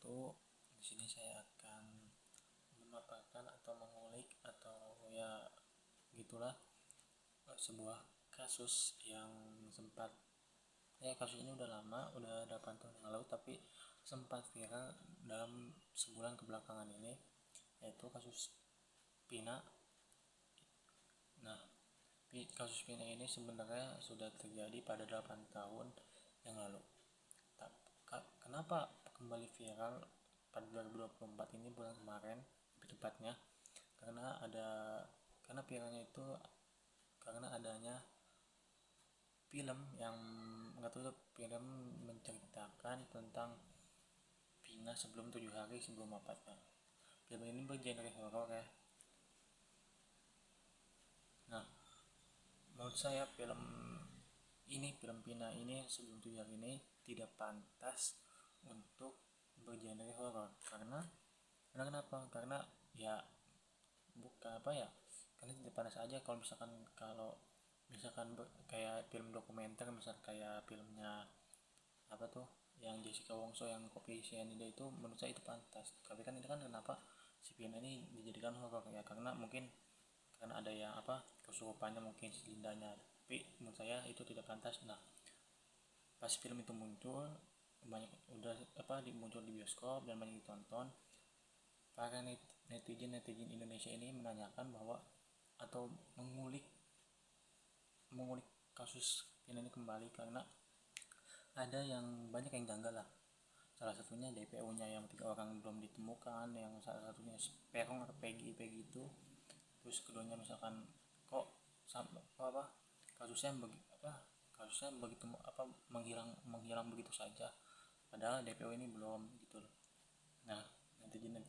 wabarakatuh. Di sini saya akan memaparkan atau mengulik atau ya gitulah sebuah kasus yang sempat kasus ini udah lama, udah 8 tahun yang lalu, tapi sempat viral dalam sebulan kebelakangan ini, yaitu kasus Pina. Nah, kasus Pina ini sebenarnya sudah terjadi pada 8 tahun yang lalu. Kenapa kembali viral pada 2024 ini, bulan kemarin lebih tepatnya? Karena viralnya itu karena adanya film yang nggak tahu, film menceritakan tentang Vina sebelum 7 hari sebelum wafatnya. Film ini bergenre horor ya. Nah, menurut saya film Vina ini sebelum 7 hari ini tidak pantas untuk bergenre horor. Karena kenapa? Karena ya bukan karena tidak pantas aja. Kalau misalkan kayak film dokumenter, misal kayak filmnya yang Jessica Wongso yang kopi cyanida, itu menurut saya itu pantas. Tapi kan ini kan kenapa si Vina ini dijadikan horor ya, karena mungkin karena ada yang kesurupannya, mungkin selindanya. Tapi menurut saya itu tidak pantas. Nah, pas film itu muncul, muncul di bioskop dan banyak ditonton, para netizen Indonesia ini menanyakan bahwa atau mengulik kasus ini kembali, karena ada yang banyak yang janggal lah. Salah satunya DPO-nya yang 3 orang belum ditemukan, yang salah satunya Peron atau Peggy itu. Terus keduanya misalkan kok kasusnya begitu menghilang begitu saja, padahal DPO ini belum gitu loh. Nah, netizen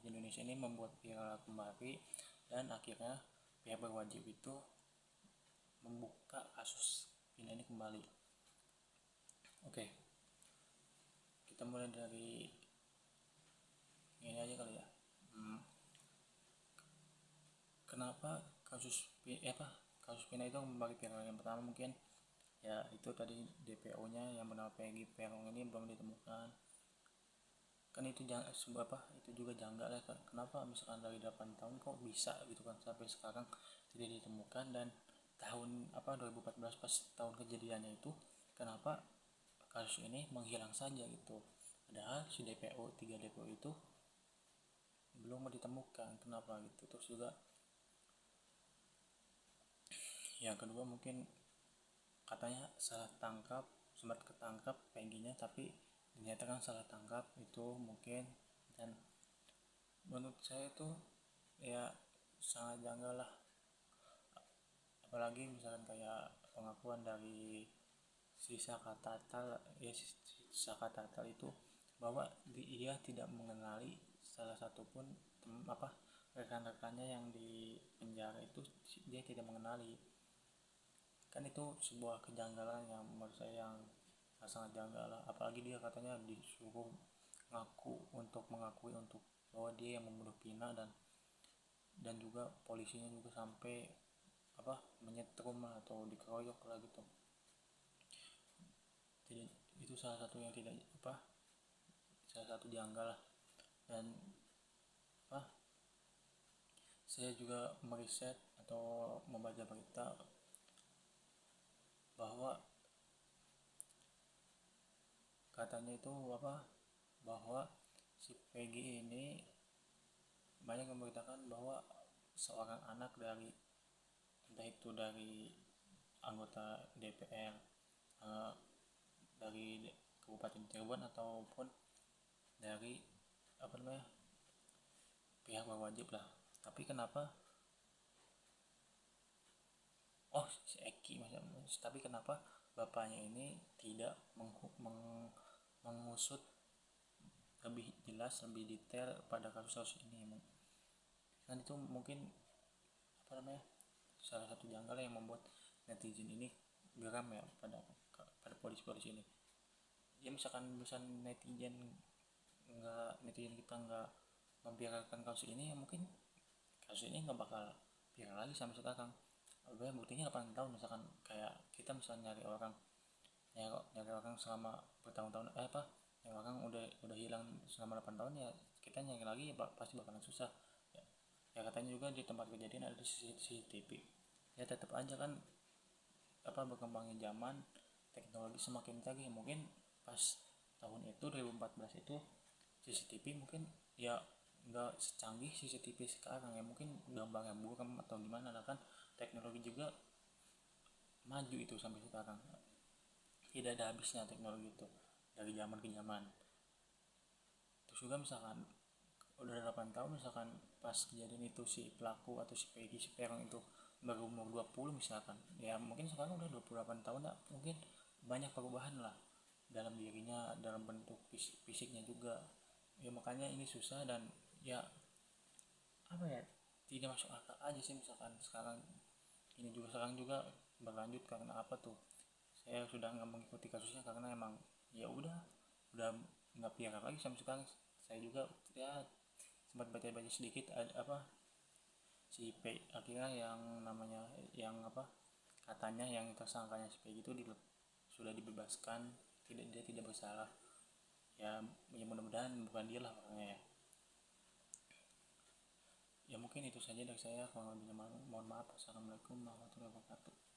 Indonesia ini membuat viral kembali, dan akhirnya pihak berwajib itu membuka kasus ini kembali. Oke, kita mulai dari ini aja kali ya. Kenapa kasus Pina itu kembali viral? Yang pertama mungkin ya itu tadi, DPO-nya yang bernama Peggy Peron ini belum ditemukan. Kan itu itu juga janggal ya. Kenapa misalkan dari 8 tahun kok bisa gitu kan sampai sekarang tidak ditemukan, dan tahun 2014 pas tahun kejadiannya itu kenapa kasus ini menghilang saja gitu, padahal si 3 DPO itu belum ditemukan, kenapa gitu. Terus juga yang kedua mungkin katanya salah tangkap, sempat ketangkap Peggy-nya, tapi ternyata kan salah tangkap itu mungkin. Dan menurut saya itu ya sangat janggal lah, apalagi misalkan kayak pengakuan dari si Saka Tatal itu, bahwa dia tidak mengenali salah satupun rekan-rekannya yang di penjara itu, dia tidak mengenali. Kan itu sebuah kejanggalan yang menurut saya yang sangat janggal lah. Apalagi dia katanya disuruh mengakui untuk bahwa dia yang membunuh Vina, dan juga polisinya juga sampai menyetrum atau dikeroyok lah gitu. Jadi itu salah satu yang salah satu janggal lah. Dan saya juga meriset atau membaca berita bahwa katanya itu bahwa si Peggy ini banyak memberitakan bahwa seorang anak dari, entah itu dari anggota DPR dari Kabupaten Cirebon ataupun dari pihak berwajib lah. Tapi kenapa si Eki tapi kenapa bapaknya ini tidak mengusut lebih jelas, lebih detail pada kasus ini? Kan itu mungkin salah satu janggal yang membuat netizen ini geram ya pada polisi ini. Ya misalkan netizen kita nggak membiarkan kasus ini, ya mungkin kasus ini nggak bakal viral lagi sampai sekarang. Buktinya 8 tahun, misalkan kayak kita misalnya nyari orang selama bertahun-tahun ya orang udah hilang selama 8 tahun, ya kita nyari lagi ya pasti bakalan susah ya. Ya katanya juga di tempat kejadian ada CCTV, ya tetap aja kan berkembangnya zaman, teknologi semakin canggih. Mungkin pas tahun itu 2014 itu CCTV mungkin ya nggak secanggih CCTV sekarang ya, mungkin gambarnya buram atau gimana lah kan. Teknologi juga maju itu sampai sekarang, tidak ada habisnya teknologi itu dari zaman ke zaman. Terus juga misalkan udah 8 tahun, misalkan pas kejadian itu si pelaku atau si Peggy si Peron itu baru umur 20 misalkan, ya mungkin sekarang udah 28 tahun lah, mungkin banyak perubahan lah dalam dirinya, dalam bentuk fisiknya juga ya. Makanya ini susah dan ya tidak masuk akal aja sih. Misalkan sekarang ini juga sekarang juga berlanjut karena apa tuh, saya sudah nggak mengikuti kasusnya karena emang ya udah nggak piara lagi sampai sekarang. Saya juga ya sempat baca-baca sedikit ada si P akhirnya yang namanya yang katanya yang tersangkanya si P itu sudah dibebaskan, dia tidak bersalah ya. Ya mudah-mudahan bukan dia lah orangnya ya. Ya mungkin itu saja dari saya, kurang lebihnya mohon maaf. Assalamualaikum warahmatullahi wabarakatuh.